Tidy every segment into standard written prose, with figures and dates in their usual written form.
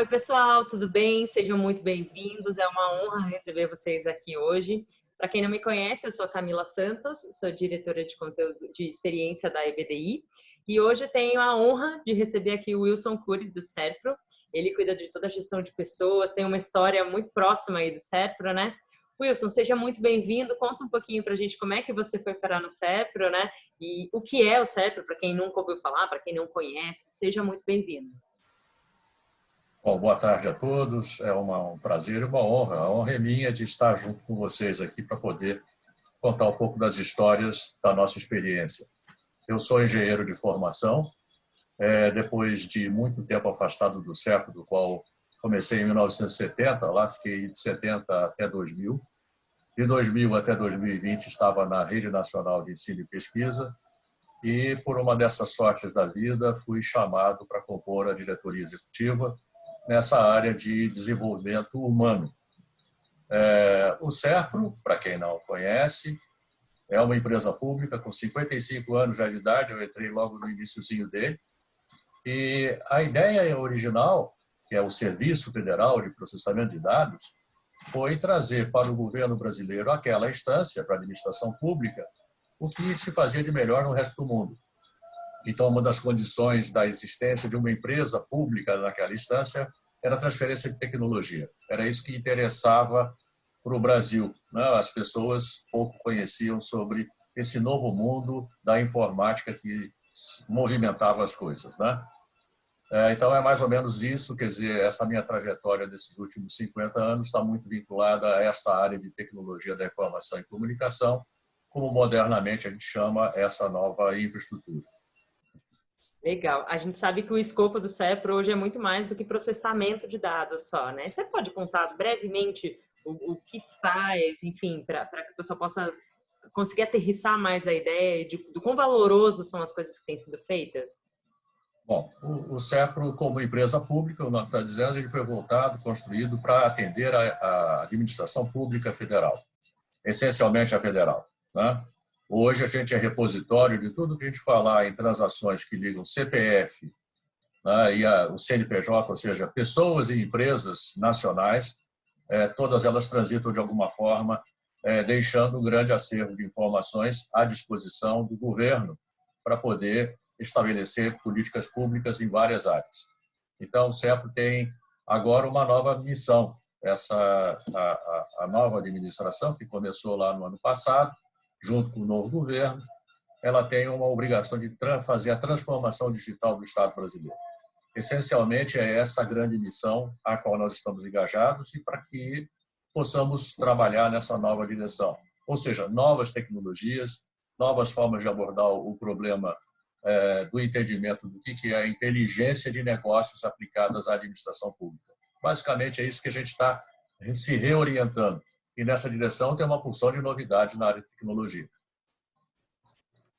Oi, pessoal, tudo bem? Sejam muito bem-vindos. É uma honra receber vocês aqui hoje. Para quem não me conhece, eu sou Camila Santos, sou diretora de conteúdo de experiência da EBDI e hoje tenho a honra de receber aqui o Wilson Cury, do Serpro. Ele cuida de toda a gestão de pessoas, tem uma história muito próxima aí do Serpro, né? Wilson, seja muito bem-vindo. Conta um pouquinho para a gente como é que você foi parar no Serpro, né? E o que é o Serpro, para quem nunca ouviu falar, para quem não conhece. Seja muito bem-vindo. Bom, boa tarde a todos. É um prazer e uma honra. A honra é minha de estar junto com vocês aqui para poder contar um pouco das histórias da nossa experiência. Eu sou engenheiro de formação. Depois de muito tempo afastado do Serpro, do qual comecei em 1970, lá fiquei de 70 até 2000. De 2000 até 2020 estava na Rede Nacional de Ensino e Pesquisa e, por uma dessas sortes da vida, fui chamado para compor a diretoria executiva nessa área de desenvolvimento humano. O Serpro, para quem não conhece, é uma empresa pública com 55 anos já de idade, eu entrei logo no iniciozinho dele, e a ideia original, que é o Serviço Federal de Processamento de Dados, foi trazer para o governo brasileiro aquela instância para a administração pública o que se fazia de melhor no resto do mundo. Então, uma das condições da existência de uma empresa pública naquela instância era a transferência de tecnologia. Era isso que interessava para o Brasil, né? As pessoas pouco conheciam sobre esse novo mundo da informática que movimentava as coisas, né? Então, é mais ou menos isso, quer dizer, essa minha trajetória desses últimos 50 anos está muito vinculada a essa área de tecnologia da informação e comunicação, como modernamente a gente chama essa nova infraestrutura. Legal. A gente sabe que o escopo do Serpro hoje é muito mais do que processamento de dados só, né? Você pode contar brevemente o que faz, enfim, para que a pessoa possa conseguir aterrissar mais a ideia do quão valoroso são as coisas que têm sido feitas? Bom, o Serpro, como empresa pública, o nome está dizendo, ele foi voltado, construído para atender a administração pública federal, essencialmente a federal, né? Hoje a gente é repositório de tudo que a gente falar em transações que ligam CPF, né, e o CNPJ, ou seja, pessoas e empresas nacionais, todas elas transitam de alguma forma, deixando um grande acervo de informações à disposição do governo para poder estabelecer políticas públicas em várias áreas. Então, o Serpro tem agora uma nova missão. A nova administração, que começou lá no ano passado, junto com o novo governo, ela tem uma obrigação de fazer a transformação digital do Estado brasileiro. Essencialmente, é essa a grande missão a qual nós estamos engajados e para que possamos trabalhar nessa nova direção. Ou seja, novas tecnologias, novas formas de abordar o problema do entendimento do que é a inteligência de negócios aplicadas à administração pública. Basicamente, é isso que a gente está se reorientando. E nessa direção tem uma porção de novidades na área de tecnologia.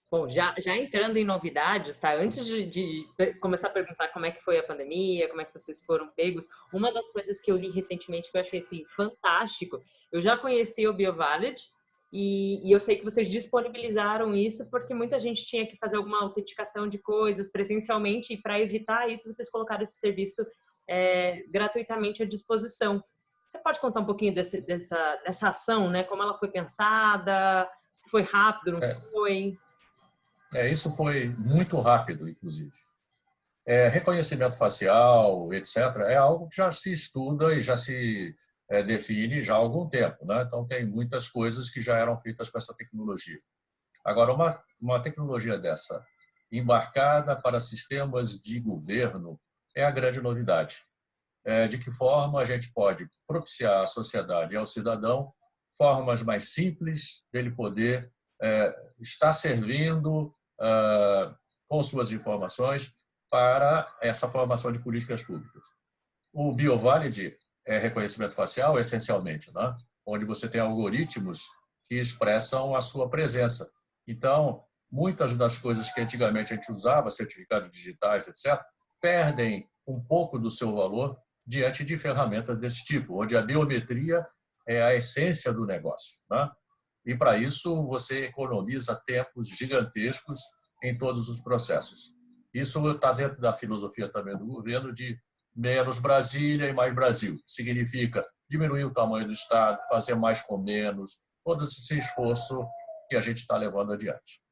Bom, já entrando em novidades, tá? Antes de começar a perguntar como é que foi a pandemia, como é que vocês foram pegos, uma das coisas que eu li recentemente que eu achei assim, fantástico, eu já conheci o BioValid e eu sei que vocês disponibilizaram isso porque muita gente tinha que fazer alguma autenticação de coisas presencialmente e para evitar isso vocês colocaram esse serviço gratuitamente à disposição. Você pode contar um pouquinho dessa ação, né? Como ela foi pensada, se foi rápido, não foi? Isso foi muito rápido, inclusive. Reconhecimento facial, etc., é algo que já se estuda e já se define já há algum tempo, né? Então, tem muitas coisas que já eram feitas com essa tecnologia. Agora, uma tecnologia dessa, embarcada para sistemas de governo, é a grande novidade. De que forma a gente pode propiciar à sociedade e ao cidadão formas mais simples dele poder estar servindo com suas informações para essa formação de políticas públicas. O BioValid é reconhecimento facial, essencialmente, né? Onde você tem algoritmos que expressam a sua presença. Então, muitas das coisas que antigamente a gente usava, certificados digitais, etc., perdem um pouco do seu valor diante de ferramentas desse tipo, onde a biometria é a essência do negócio, né? E, para isso, você economiza tempos gigantescos em todos os processos. Isso está dentro da filosofia também do governo de menos Brasília e mais Brasil. Significa diminuir o tamanho do Estado, fazer mais com menos, todo esse esforço que a gente está levando adiante.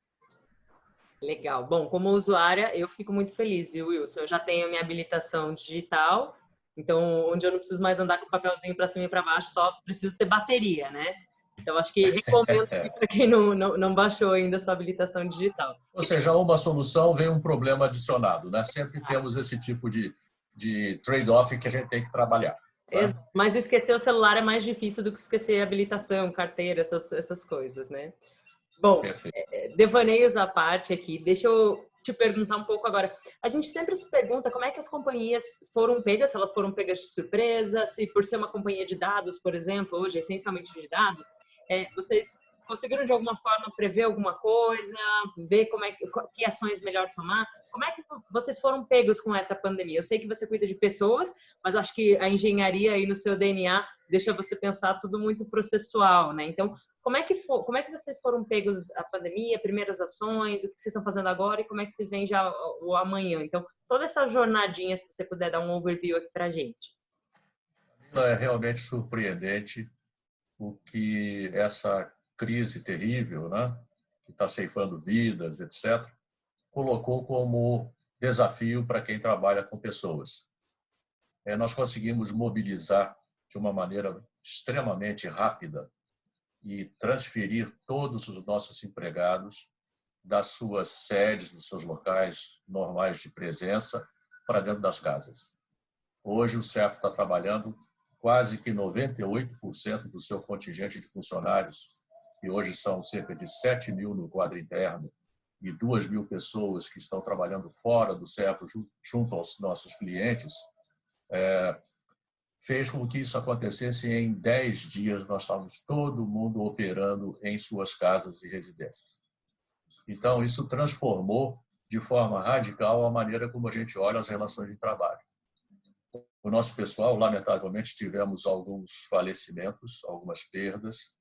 Legal. Bom, como usuária, eu fico muito feliz, viu, Wilson? Eu já tenho a minha habilitação digital, então, onde eu não preciso mais andar com o papelzinho para cima e para baixo, só preciso ter bateria, né? Então, acho que recomendo para quem não baixou ainda a sua habilitação digital. Ou seja, uma solução vem um problema adicionado, né? Sempre temos esse tipo de trade-off que a gente tem que trabalhar. Tá? Mas esquecer o celular é mais difícil do que esquecer a habilitação, carteira, essas coisas, né? Bom, devaneios à parte aqui, deixa eu te perguntar um pouco agora. A gente sempre se pergunta como é que as companhias foram pegas, se elas foram pegas de surpresa, se por ser uma companhia de dados, por exemplo, hoje essencialmente de dados, vocês conseguiram de alguma forma prever alguma coisa, ver que ações melhor tomar? Como é que vocês foram pegos com essa pandemia? Eu sei que você cuida de pessoas, mas eu acho que a engenharia aí no seu DNA deixa você pensar tudo muito processual, né? Então, como é que vocês foram pegos a pandemia, primeiras ações, o que vocês estão fazendo agora e como é que vocês veem já o amanhã? Então, toda essa jornadinha, se você puder dar um overview aqui para a gente. É realmente surpreendente o que essa crise terrível, né, que está ceifando vidas, etc., colocou como desafio para quem trabalha com pessoas. Nós conseguimos mobilizar de uma maneira extremamente rápida e transferir todos os nossos empregados das suas sedes, dos seus locais normais de presença, para dentro das casas. Hoje, o CERP está trabalhando quase que 98% do seu contingente de funcionários, que hoje são cerca de 7 mil no quadro interno e 2 mil pessoas que estão trabalhando fora do CERP junto aos nossos clientes, fez com que isso acontecesse em 10 dias. Nós estávamos todo mundo operando em suas casas e residências. Então, isso transformou de forma radical a maneira como a gente olha as relações de trabalho. O nosso pessoal, lamentavelmente, tivemos alguns falecimentos, algumas perdas.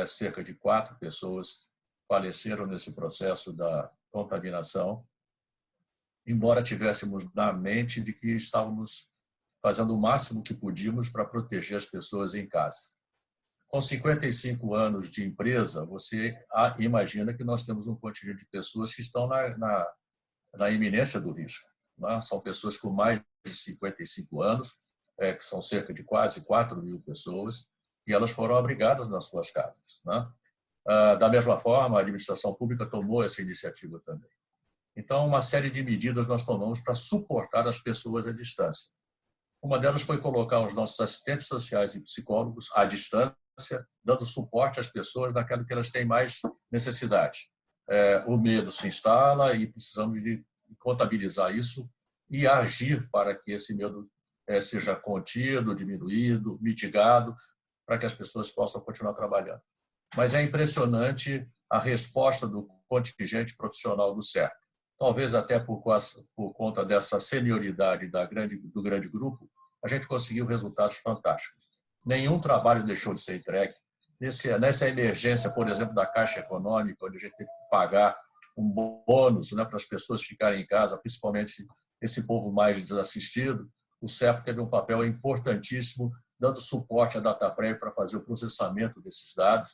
Cerca de 4 pessoas faleceram nesse processo da contaminação, embora tivéssemos na mente de que estávamos fazendo o máximo que podíamos para proteger as pessoas em casa. Com 55 anos de empresa, você imagina que nós temos um contingente de pessoas que estão na iminência do risco. Né? São pessoas com mais de 55 anos, que são cerca de quase 4 mil pessoas, e elas foram abrigadas nas suas casas. Né? Da mesma forma, a administração pública tomou essa iniciativa também. Então, uma série de medidas nós tomamos para suportar as pessoas à distância. Uma delas foi colocar os nossos assistentes sociais e psicólogos à distância, dando suporte às pessoas naquilo que elas têm mais necessidade. O medo se instala e precisamos de contabilizar isso e agir para que esse medo seja contido, diminuído, mitigado, para que as pessoas possam continuar trabalhando. Mas é impressionante a resposta do contingente profissional do CERP. Talvez até por conta dessa senioridade do grande grupo, a gente conseguiu resultados fantásticos. Nenhum trabalho deixou de ser entregue. Nessa emergência, por exemplo, da Caixa Econômica, onde a gente teve que pagar um bônus, né, para as pessoas ficarem em casa, principalmente esse povo mais desassistido, o CERP teve um papel importantíssimo, dando suporte à DataPrev para fazer o processamento desses dados,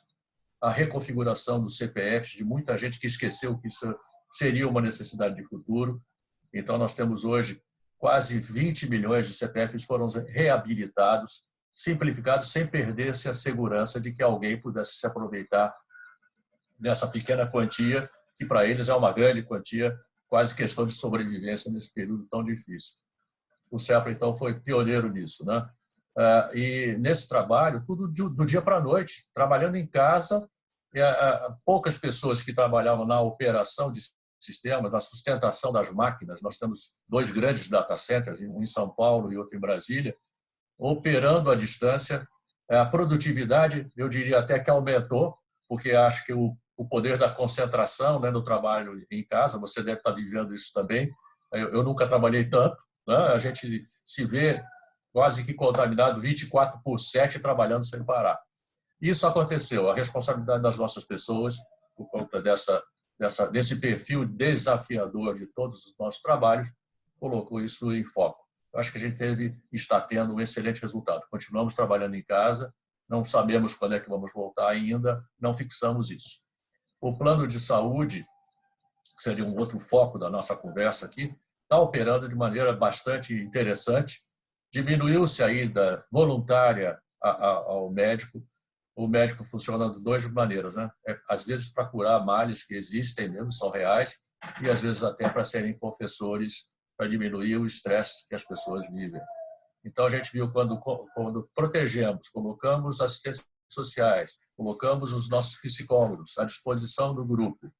a reconfiguração dos CPFs de muita gente que esqueceu que isso seria uma necessidade de futuro. Então, nós temos hoje quase 20 milhões de CPFs foram reabilitados, simplificados, sem perder-se a segurança de que alguém pudesse se aproveitar dessa pequena quantia, que para eles é uma grande quantia, quase questão de sobrevivência nesse período tão difícil. O CEPRA, então, foi pioneiro nisso, né? E nesse trabalho, tudo do dia para a noite, trabalhando em casa, poucas pessoas que trabalhavam na operação de sistemas, na sustentação das máquinas. Nós temos 2 grandes data centers, um em São Paulo e outro em Brasília, operando à distância. A produtividade, eu diria até que aumentou, porque acho que o poder da concentração, né, no trabalho em casa, você deve estar vivendo isso também. Eu nunca trabalhei tanto, né? A gente se vê quase que contaminado 24/7 trabalhando sem parar. Isso aconteceu. A responsabilidade das nossas pessoas, por conta desse perfil desafiador de todos os nossos trabalhos, colocou isso em foco. eu acho que a gente está tendo um excelente resultado. Continuamos trabalhando em casa, não sabemos quando é que vamos voltar ainda, não fixamos isso. O plano de saúde, que seria um outro foco da nossa conversa aqui, está operando de maneira bastante interessante. Diminuiu-se a ida voluntária ao médico. O médico funciona de duas maneiras, né? Às vezes para curar males que existem mesmo, são reais, e às vezes até para serem confessores, para diminuir o estresse que as pessoas vivem. Então, a gente viu quando protegemos, colocamos assistentes sociais, colocamos os nossos psicólogos à disposição do grupo,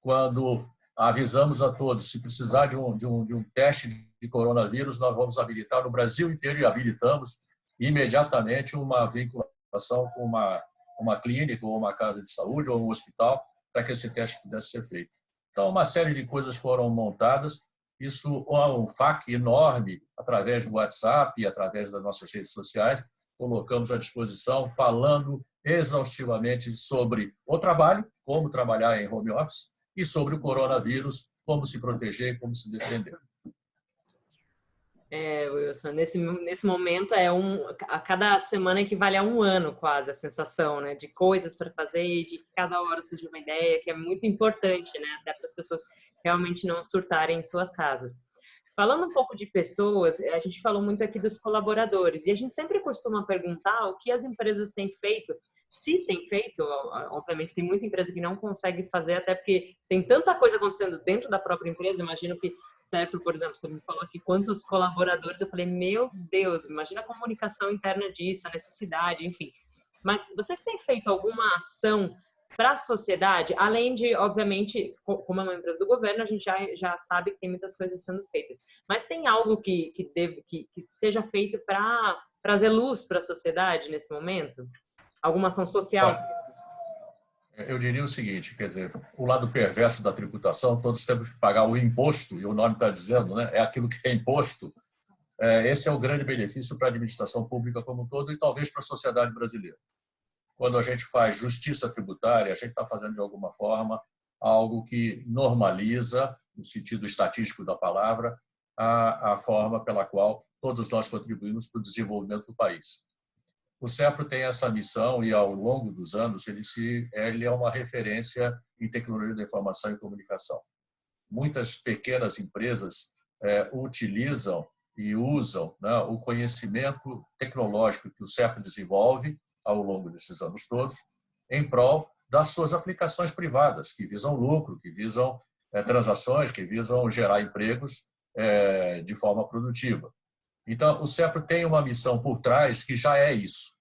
quando avisamos a todos, se precisar de um teste de coronavírus, nós vamos habilitar no Brasil inteiro e habilitamos imediatamente uma vinculação com uma clínica ou uma casa de saúde ou um hospital para que esse teste pudesse ser feito. Então, uma série de coisas foram montadas. Isso é um FAQ enorme, através do WhatsApp e através das nossas redes sociais, colocamos à disposição, falando exaustivamente sobre o trabalho, como trabalhar em home office, e sobre o coronavírus, como se proteger, como se defender. Wilson, nesse momento a cada semana equivale a um ano quase, a sensação, né, de coisas para fazer, de cada hora surge uma ideia, que é muito importante, né, até para as pessoas realmente não surtarem em suas casas. Falando um pouco de pessoas, a gente falou muito aqui dos colaboradores, e a gente sempre costuma perguntar o que as empresas têm feito, se tem feito, obviamente tem muita empresa que não consegue fazer, até porque tem tanta coisa acontecendo dentro da própria empresa, imagino que, certo, por exemplo, você me falou aqui quantos colaboradores, eu falei, meu Deus, imagina a comunicação interna disso, a necessidade, enfim. Mas vocês têm feito alguma ação para a sociedade, além de, obviamente, como é uma empresa do governo, a gente já sabe que tem muitas coisas sendo feitas, mas tem algo que seja feito para trazer luz para a sociedade nesse momento? Alguma ação social? Eu diria o seguinte, quer dizer, o lado perverso da tributação, todos temos que pagar o imposto, e o nome está dizendo, né? É aquilo que é imposto. Esse é o grande benefício para a administração pública como um todo e talvez para a sociedade brasileira. Quando a gente faz justiça tributária, a gente está fazendo, de alguma forma, algo que normaliza, no sentido estatístico da palavra, a forma pela qual todos nós contribuímos para o desenvolvimento do país. O CEPRO tem essa missão e, ao longo dos anos, ele é uma referência em tecnologia da informação e comunicação. Muitas pequenas empresas utilizam e usam, né, o conhecimento tecnológico que o CEPRO desenvolve ao longo desses anos todos, em prol das suas aplicações privadas, que visam lucro, que visam transações, que visam gerar empregos de forma produtiva. Então, o CEPRO tem uma missão por trás que já é isso.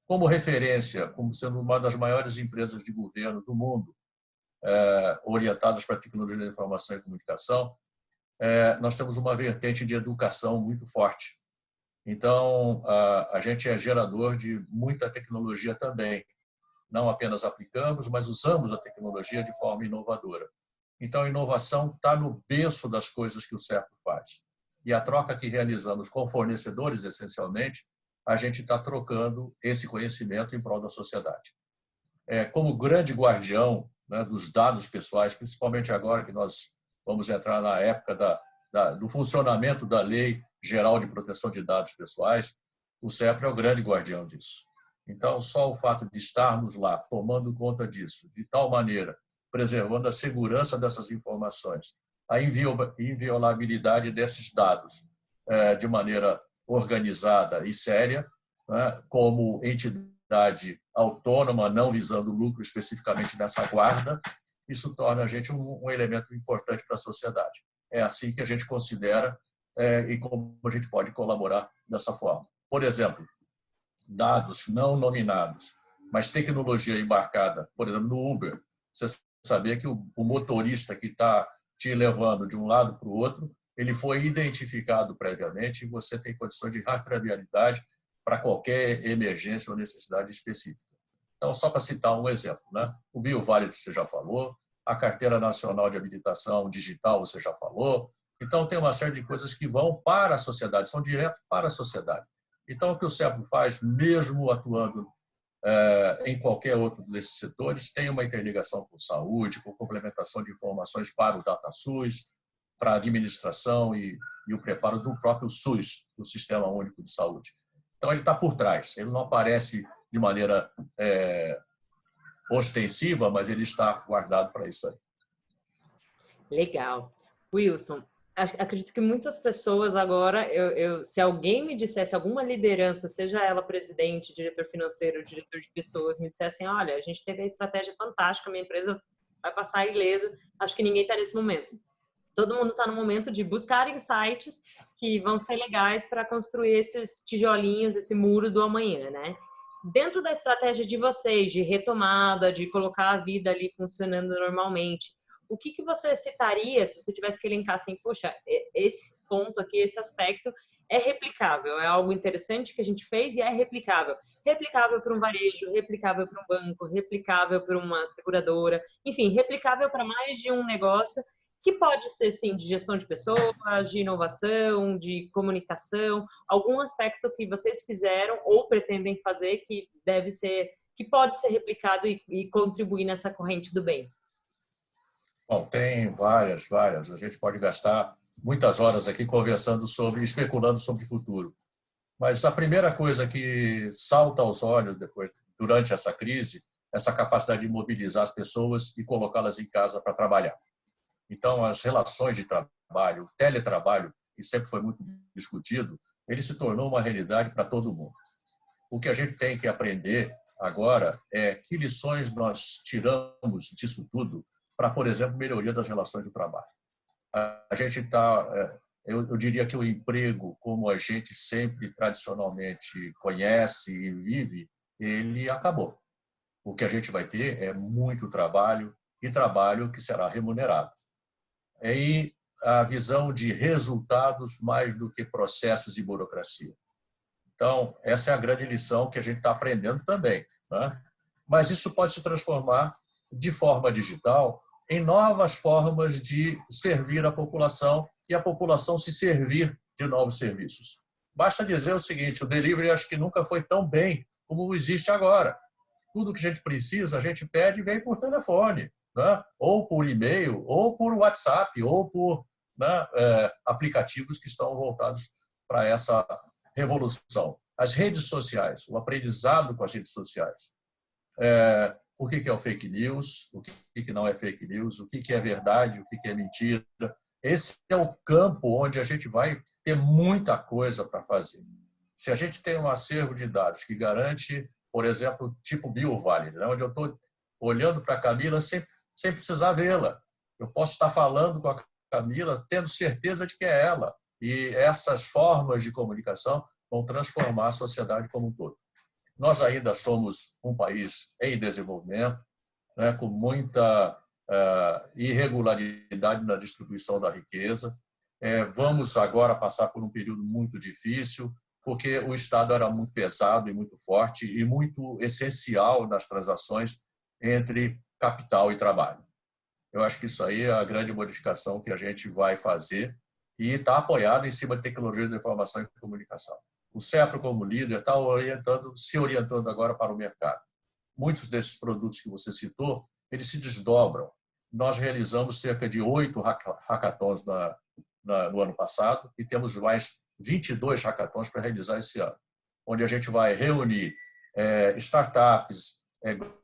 Como referência, como sendo uma das maiores empresas de governo do mundo, orientadas para a tecnologia da informação e comunicação, nós temos uma vertente de educação muito forte. Então, a gente é gerador de muita tecnologia também. Não apenas aplicamos, mas usamos a tecnologia de forma inovadora. Então, a inovação está no berço das coisas que o CEPRO faz. E a troca que realizamos com fornecedores, essencialmente, a gente está trocando esse conhecimento em prol da sociedade. Como grande guardião, né, dos dados pessoais, principalmente agora que nós vamos entrar na época do funcionamento da Lei Geral de Proteção de Dados Pessoais, o CEPRO é o grande guardião disso. Então, só o fato de estarmos lá, tomando conta disso, de tal maneira, preservando a segurança dessas informações, a inviolabilidade desses dados de maneira organizada e séria, né, como entidade autônoma, não visando lucro especificamente nessa guarda, isso torna a gente um elemento importante para a sociedade. É assim que a gente considera e como a gente pode colaborar dessa forma. Por exemplo, dados não nominados, mas tecnologia embarcada, por exemplo, no Uber, você saber que o motorista que está te levando de um lado para o outro, ele foi identificado previamente e você tem condições de rastreabilidade para qualquer emergência ou necessidade específica. Então, só para citar um exemplo, né? O BioVale, você já falou, a Carteira Nacional de Habilitação Digital, você já falou. Então, tem uma série de coisas que vão para a sociedade, são direto para a sociedade. Então, o que o CEPRO faz, mesmo atuando em qualquer outro desses setores, tem uma interligação com saúde, com complementação de informações para o DataSUS, para a administração e o preparo do próprio SUS, do Sistema Único de Saúde. Então, ele está por trás. Ele não aparece de maneira ostensiva, mas ele está guardado para isso aí. Legal. Wilson, acredito que muitas pessoas agora, se alguém me dissesse, alguma liderança, seja ela presidente, diretor financeiro, diretor de pessoas, me dissessem, olha, a gente teve a estratégia fantástica, minha empresa vai passar ilesa, acho que ninguém está nesse momento. Todo mundo está no momento de buscar insights que vão ser legais para construir esses tijolinhos, esse muro do amanhã, né? Dentro da estratégia de vocês, de retomada, de colocar a vida ali funcionando normalmente, o que você citaria, se você tivesse que elencar assim, poxa, esse ponto aqui, esse aspecto é replicável, é algo interessante que a gente fez e é replicável. Replicável para um varejo, replicável para um banco, replicável para uma seguradora, enfim, replicável para mais de um negócio, que pode ser, sim, de gestão de pessoas, de inovação, de comunicação, algum aspecto que vocês fizeram ou pretendem fazer que deve ser, que pode ser replicado e contribuir nessa corrente do bem. Bom, tem várias. A gente pode gastar muitas horas aqui conversando especulando sobre o futuro. Mas a primeira coisa que salta aos olhos durante essa crise, essa capacidade de mobilizar as pessoas e colocá-las em casa para trabalhar. Então, as relações de trabalho, o teletrabalho, que sempre foi muito discutido, ele se tornou uma realidade para todo mundo. O que a gente tem que aprender agora é que lições nós tiramos disso tudo para, por exemplo, melhoria das relações de trabalho. A gente está, eu diria que o emprego, como a gente sempre tradicionalmente conhece e vive, ele acabou. O que a gente vai ter é muito trabalho e trabalho que será remunerado. E a visão de resultados mais do que processos e burocracia. Então, essa é a grande lição que a gente está aprendendo também, né? Mas isso pode se transformar de forma digital em novas formas de servir a população e a população se servir de novos serviços. Basta dizer o seguinte, o delivery acho que nunca foi tão bem como existe agora. Tudo que a gente precisa, a gente pede e vem por telefone, né? Ou por e-mail, ou por WhatsApp, ou por, né, aplicativos que estão voltados para essa revolução. As redes sociais, o aprendizado com as redes sociais. O que é o fake news, o que não é fake news, o que é verdade, o que é mentira. Esse é o campo onde a gente vai ter muita coisa para fazer. Se a gente tem um acervo de dados que garante, por exemplo, tipo BioValley, né, onde eu estou olhando para a Camila sem precisar vê-la. Eu posso estar falando com a Camila tendo certeza de que é ela. E essas formas de comunicação vão transformar a sociedade como um todo. Nós ainda somos um país em desenvolvimento, né, com muita irregularidade na distribuição da riqueza. Vamos agora passar por um período muito difícil, porque o Estado era muito pesado e muito forte e muito essencial nas transações entre capital e trabalho. Eu acho que isso aí é a grande modificação que a gente vai fazer e está apoiado em cima de tecnologia de informação e comunicação. O CEPRO, como líder, está se orientando agora para o mercado. Muitos desses produtos que você citou, eles se desdobram. Nós realizamos cerca de 8 hackathons no ano passado e temos mais 22 hackathons para realizar esse ano, onde a gente vai reunir startups,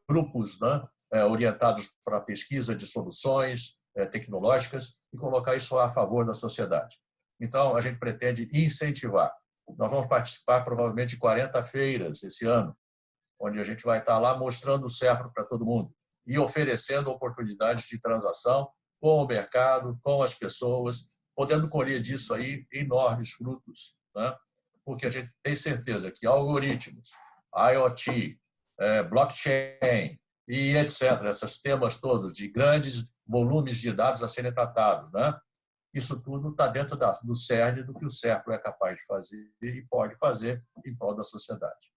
grupos, né, orientados para a pesquisa de soluções tecnológicas e colocar isso a favor da sociedade. Então, a gente pretende incentivar. Nós vamos participar provavelmente de 40 feiras esse ano, onde a gente vai estar lá mostrando o CEPRO para todo mundo e oferecendo oportunidades de transação com o mercado, com as pessoas, podendo colher disso aí enormes frutos, né? Porque a gente tem certeza que algoritmos, IoT, blockchain e etc., esses temas todos de grandes volumes de dados a serem tratados, né? Isso tudo está dentro do cerne do que o CEPRO é capaz de fazer e pode fazer em prol da sociedade.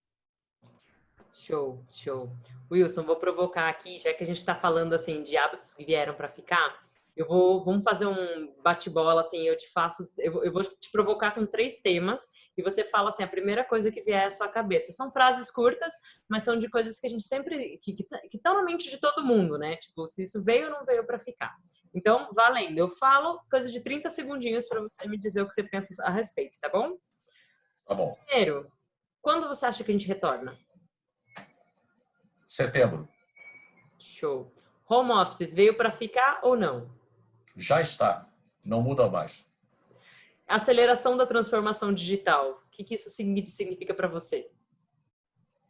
Show, show. Wilson, vou provocar aqui, já que a gente está falando assim de hábitos que vieram para ficar, vamos fazer um bate-bola, assim, eu vou te provocar com 3 temas e você fala assim, a primeira coisa que vier à sua cabeça. São frases curtas, mas são de coisas que a gente sempre, que estão na mente de todo mundo, né? Tipo, se isso veio ou não veio para ficar. Então, valendo. Eu falo coisa de 30 segundinhos para você me dizer o que você pensa a respeito, tá bom? Tá bom. Primeiro, quando você acha que a gente retorna? Setembro. Show. Home office veio para ficar ou não? Já está. Não muda mais. Aceleração da transformação digital. O que isso significa para você?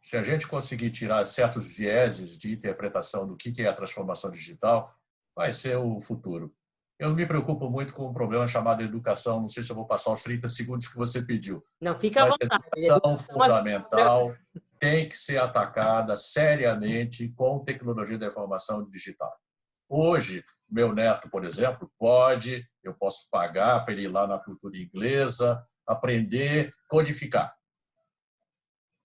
Se a gente conseguir tirar certos vieses de interpretação do que é a transformação digital, vai ser o futuro. Eu me preocupo muito com um problema chamado educação. Não sei se eu vou passar os 30 segundos que você pediu. Não, fica à Mas a vontade. educação fundamental tem que ser atacada seriamente com tecnologia da informação digital. Hoje, meu neto, por exemplo, eu posso pagar para ele ir lá na cultura inglesa, aprender, codificar.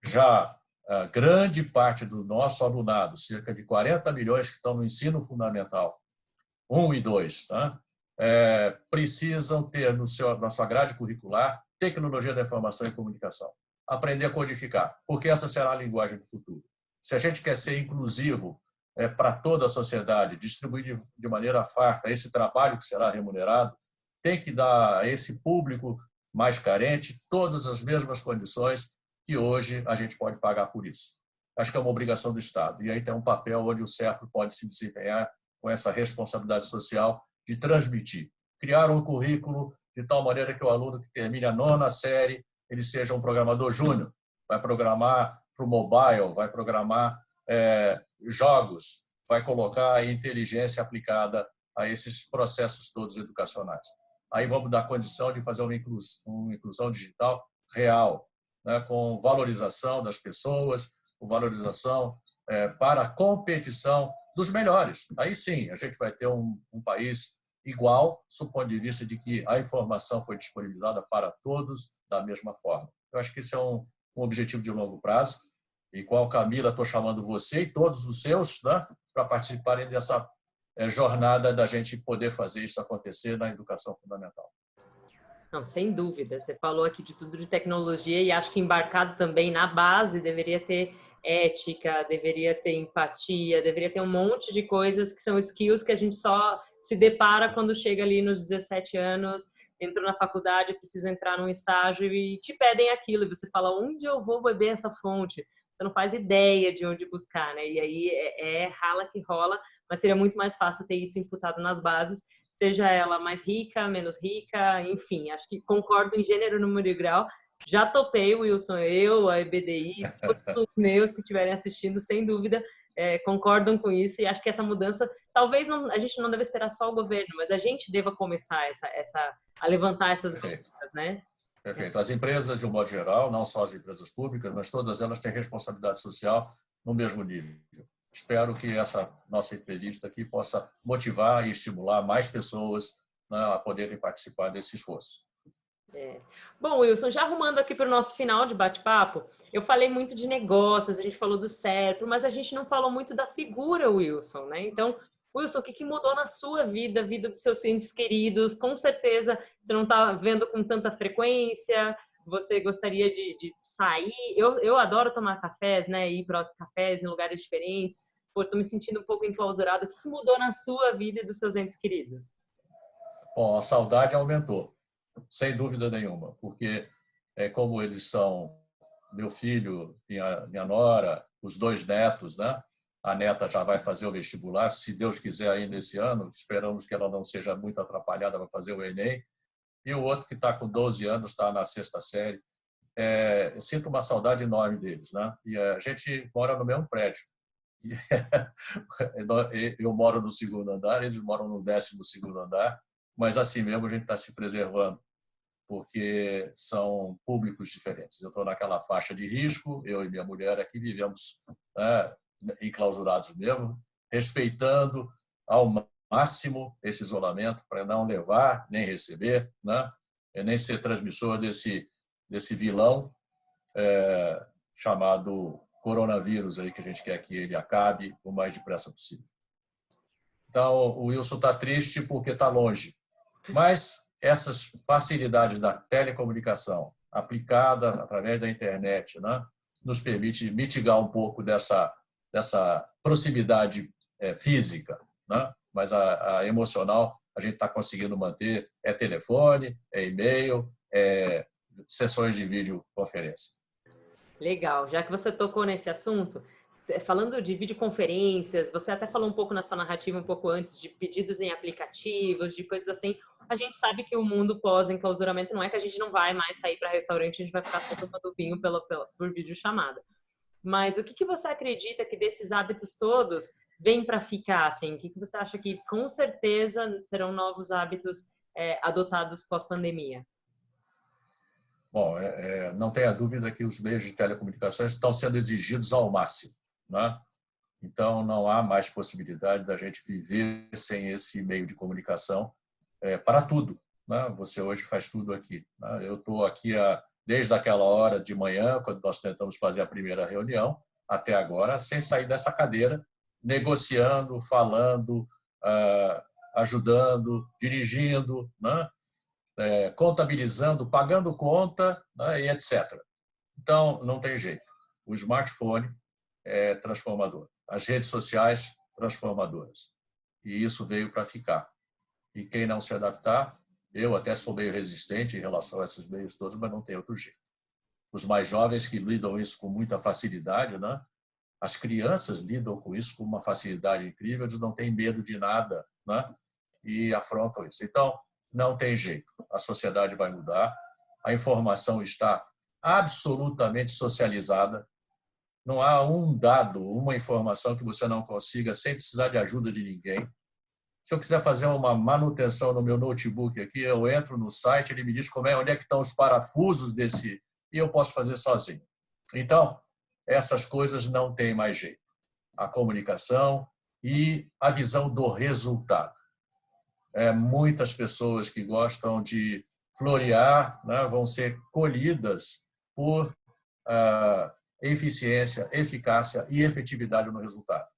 Já a grande parte do nosso alunado, cerca de 40 milhões que estão no ensino fundamental, 1 e 2, tá? Precisam ter na sua grade curricular tecnologia da informação e comunicação. Aprender a codificar, porque essa será a linguagem do futuro. Se a gente quer ser inclusivo para toda a sociedade, distribuir de maneira farta esse trabalho que será remunerado, tem que dar a esse público mais carente todas as mesmas condições que hoje a gente pode pagar por isso. Acho que é uma obrigação do Estado. E aí tem um papel onde o CERPRO pode se desempenhar com essa responsabilidade social de transmitir, criar um currículo de tal maneira que o aluno que termine a 9ª série, ele seja um programador júnior, vai programar para o mobile, vai programar jogos, vai colocar a inteligência aplicada a esses processos todos educacionais. Aí vamos dar condição de fazer uma inclusão digital real, né, com valorização das pessoas, com valorização para a competição dos melhores. Aí sim, a gente vai ter um país igual, do ponto de vista de que a informação foi disponibilizada para todos da mesma forma. Eu acho que isso é um objetivo de longo prazo, e qual, Camila, estou chamando você e todos os seus, né, para participarem dessa jornada da gente poder fazer isso acontecer na educação fundamental. Não, sem dúvida. Você falou aqui de tudo de tecnologia e acho que embarcado também na base deveria ter ética, deveria ter empatia, deveria ter um monte de coisas que são skills que a gente só se depara quando chega ali nos 17 anos, entrou na faculdade, precisa entrar num estágio e te pedem aquilo. E você fala, onde eu vou beber essa fonte? Você não faz ideia de onde buscar, né? E aí rala que rola, mas seria muito mais fácil ter isso imputado nas bases, seja ela mais rica, menos rica, enfim, acho que concordo em gênero, número e grau. Já topei, Wilson, a EBDI, todos os meus que estiverem assistindo, sem dúvida, concordam com isso, e acho que essa mudança, talvez a gente não deve esperar só o governo, mas a gente deva começar a levantar essas bandeiras, né? Perfeito. As empresas, de um modo geral, não só as empresas públicas, mas todas elas têm responsabilidade social no mesmo nível. Espero que essa nossa entrevista aqui possa motivar e estimular mais pessoas, né, a poderem participar desse esforço. Bom, Wilson, já arrumando aqui para o nosso final de bate-papo, eu falei muito de negócios, a gente falou do CERPRO, mas a gente não falou muito da figura Wilson, né? Então, Wilson, o que mudou na sua vida, a vida dos seus entes queridos? Com certeza você não está vendo com tanta frequência, você gostaria de sair. Eu adoro tomar cafés, né? Ir para cafés em lugares diferentes. Pô, estou me sentindo um pouco enclausurado. O que mudou na sua vida e dos seus entes queridos? Bom, a saudade aumentou, sem dúvida nenhuma, porque como eles são meu filho, minha nora, os 2 netos, né? A neta já vai fazer o vestibular, se Deus quiser, ainda esse ano. Esperamos que ela não seja muito atrapalhada para fazer o Enem. E o outro, que está com 12 anos, está na 6ª série. Eu sinto uma saudade enorme deles, né? E a gente mora no mesmo prédio. Eu moro no 2º andar, eles moram no 12º andar, mas assim mesmo a gente está se preservando, porque são públicos diferentes. Eu estou naquela faixa de risco, eu e minha mulher aqui vivemos, né, enclausurados mesmo, respeitando ao máximo esse isolamento para não levar, nem receber, né, nem ser transmissor desse vilão chamado coronavírus, aí, que a gente quer que ele acabe o mais depressa possível. Então, o Wilson está triste porque está longe, mas essas facilidades da telecomunicação aplicada através da internet, né, nos permite mitigar um pouco dessa proximidade física, né, mas a emocional a gente está conseguindo manter, é telefone, é e-mail, é sessões de videoconferência. Legal. Já que você tocou nesse assunto, falando de videoconferências, você até falou um pouco na sua narrativa, um pouco antes, de pedidos em aplicativos, de coisas assim. A gente sabe que o mundo pós-enclausuramento não é que a gente não vai mais sair para restaurante, a gente vai ficar só tomando vinho por videochamada. Mas o que você acredita que desses hábitos todos vem para ficar? Assim? O que você acha que com certeza serão novos hábitos adotados pós-pandemia? Bom, não tenha dúvida que os meios de telecomunicações estão sendo exigidos ao máximo, né? Então, não há mais possibilidade da gente viver sem esse meio de comunicação para tudo, né? Você hoje faz tudo aqui, né? Eu estou aqui desde aquela hora de manhã, quando nós tentamos fazer a primeira reunião, até agora, sem sair dessa cadeira, negociando, falando, ajudando, dirigindo, né? Contabilizando, pagando conta, né? E etc. Então, não tem jeito. O smartphone é transformador. As redes sociais, transformadoras. E isso veio para ficar. E quem não se adaptar, eu até sou meio resistente em relação a esses meios todos, mas não tem outro jeito. Os mais jovens que lidam isso com muita facilidade, né? As crianças lidam com isso com uma facilidade incrível, eles não têm medo de nada, né? E afrontam isso. Então, não tem jeito. A sociedade vai mudar, a informação está absolutamente socializada. Não há um dado, uma informação que você não consiga sem precisar de ajuda de ninguém. Se eu quiser fazer uma manutenção no meu notebook aqui, eu entro no site, ele me diz onde é que estão os parafusos desse, e eu posso fazer sozinho. Então, essas coisas não têm mais jeito. A comunicação e a visão do resultado. Muitas pessoas que gostam de florear, né, vão ser colhidas por eficiência, eficácia e efetividade no resultado.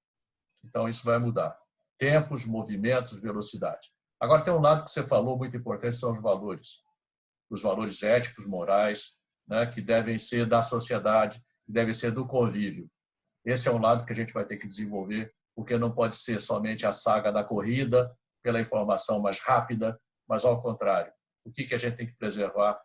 Então, isso vai mudar. Tempos, movimentos, velocidade. Agora, tem um lado que você falou muito importante, são os valores éticos, morais, né, que devem ser da sociedade, que devem ser do convívio. Esse é um lado que a gente vai ter que desenvolver, porque não pode ser somente a saga da corrida, pela informação mais rápida, mas, ao contrário, o que a gente tem que preservar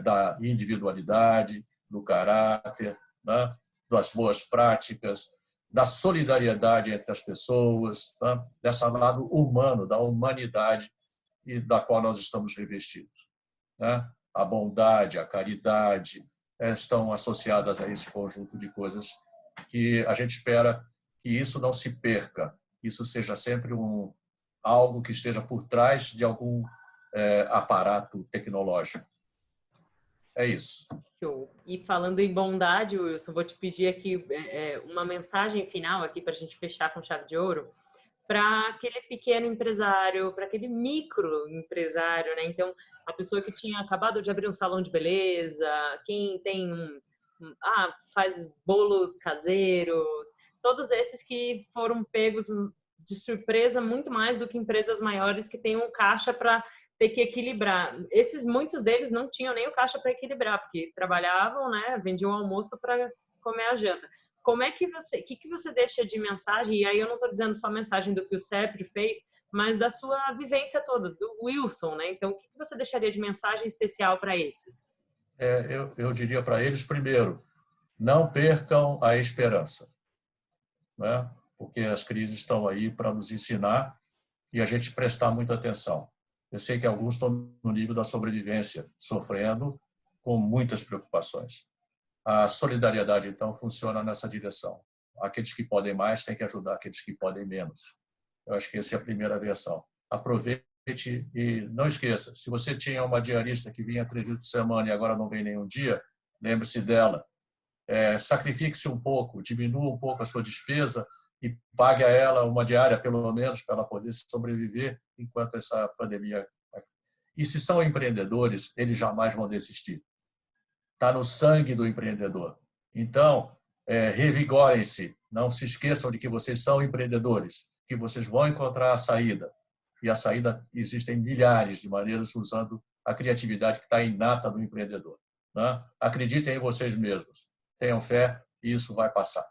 da individualidade, do caráter, né, das boas práticas, da solidariedade entre as pessoas, né, desse lado humano, da humanidade e da qual nós estamos revestidos, né? A bondade, a caridade estão associadas a esse conjunto de coisas que a gente espera que isso não se perca, que isso seja sempre algo que esteja por trás de algum aparato tecnológico. É isso. Show. E falando em bondade, Wilson, vou te pedir aqui uma mensagem final aqui para a gente fechar com chave de ouro para aquele pequeno empresário, para aquele micro empresário, né? Então, a pessoa que tinha acabado de abrir um salão de beleza, quem tem faz bolos caseiros, todos esses que foram pegos de surpresa muito mais do que empresas maiores que têm um caixa para ter que equilibrar. Muitos deles não tinham nem o caixa para equilibrar, porque trabalhavam, né, vendiam o almoço para comer a janta. Como é que você deixa de mensagem? E aí eu não estou dizendo só a mensagem do que o CEPRI fez, mas da sua vivência toda, do Wilson, né? Então, o que você deixaria de mensagem especial para esses? Eu diria para eles, primeiro, não percam a esperança, né? Porque as crises estão aí para nos ensinar e a gente prestar muita atenção. Eu sei que alguns estão no nível da sobrevivência, sofrendo com muitas preocupações. A solidariedade, então, funciona nessa direção. Aqueles que podem mais têm que ajudar aqueles que podem menos. Eu acho que essa é a primeira versão. Aproveite e não esqueça, se você tinha uma diarista que vinha 3 vezes por semana e agora não vem nenhum dia, lembre-se dela. Sacrifique-se um pouco, diminua um pouco a sua despesa e pague a ela uma diária, pelo menos, para ela poder sobreviver enquanto essa pandemia... E se são empreendedores, eles jamais vão desistir. Está no sangue do empreendedor. Então, revigorem-se, não se esqueçam de que vocês são empreendedores, que vocês vão encontrar a saída. E a saída, existem milhares de maneiras usando a criatividade que está inata do empreendedor, né? Acreditem em vocês mesmos, tenham fé e isso vai passar.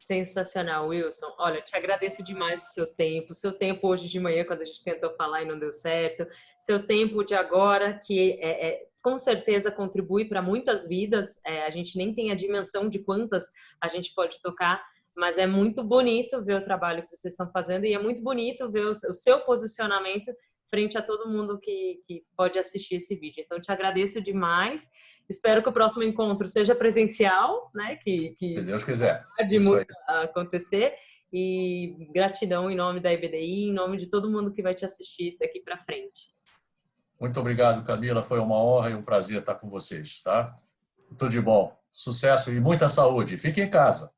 Sensacional, Wilson. Olha, te agradeço demais o seu tempo hoje de manhã, quando a gente tentou falar e não deu certo, seu tempo de agora, que com certeza contribui para muitas vidas, a gente nem tem a dimensão de quantas a gente pode tocar, mas é muito bonito ver o trabalho que vocês estão fazendo e é muito bonito ver o seu posicionamento frente a todo mundo que pode assistir esse vídeo. Então, te agradeço demais. Espero que o próximo encontro seja presencial, né? Se Deus quiser. Pode muito acontecer. E gratidão em nome da IBDI, em nome de todo mundo que vai te assistir daqui para frente. Muito obrigado, Camila. Foi uma honra e um prazer estar com vocês, tá? Tudo de bom. Sucesso e muita saúde. Fique em casa.